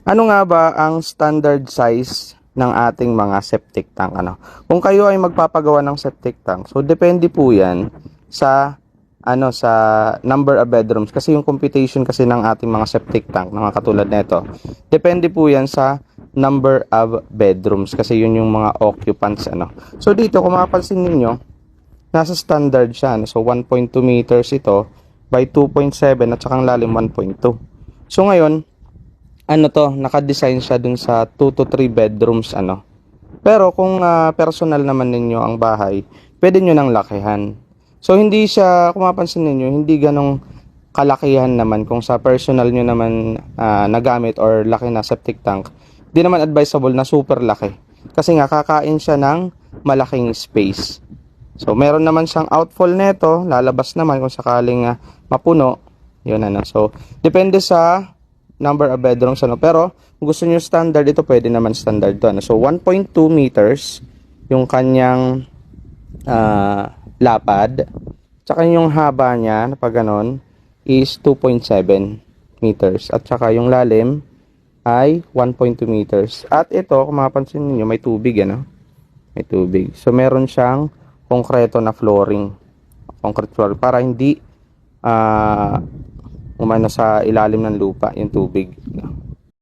Ano nga ba ang standard size ng ating mga septic tank? Kung kayo ay magpapagawa ng septic tank, so depende po 'yan sa sa number of bedrooms kasi yung computation kasi ng ating mga septic tank, mga katulad nito. Depende po 'yan sa number of bedrooms kasi yun yung mga occupants So dito kung mapapansin niyo, nasa standard siya. So 1.2 meters ito by 2.7 at saka ang lalim 1.2. So ngayon, naka-design siya dun sa 2 to 3 bedrooms Pero kung personal naman ninyo ang bahay, pwede nyo nang lakihan. So hindi siya, kung mapansin ninyo, hindi ganong kalakihan naman kung sa personal nyo naman nagamit or laki na septic tank. Di naman advisable na super laki. Kasi nga kakain siya ng malaking space. So meron naman siyang outfall neto, lalabas naman kung sakaling mapuno. Yun So depende sa number of bedrooms pero kung gusto niyo standard, ito pwede naman standard to So 1.2 meters yung kanyang lapad, tsaka yung haba niya na pag ganon is 2.7 meters at saka yung lalim ay 1.2 meters. At ito kung mapapansin niyo may tubig may tubig. So meron siyang konkreto na flooring, concrete floor para hindi umano sa ilalim ng lupa yung tubig.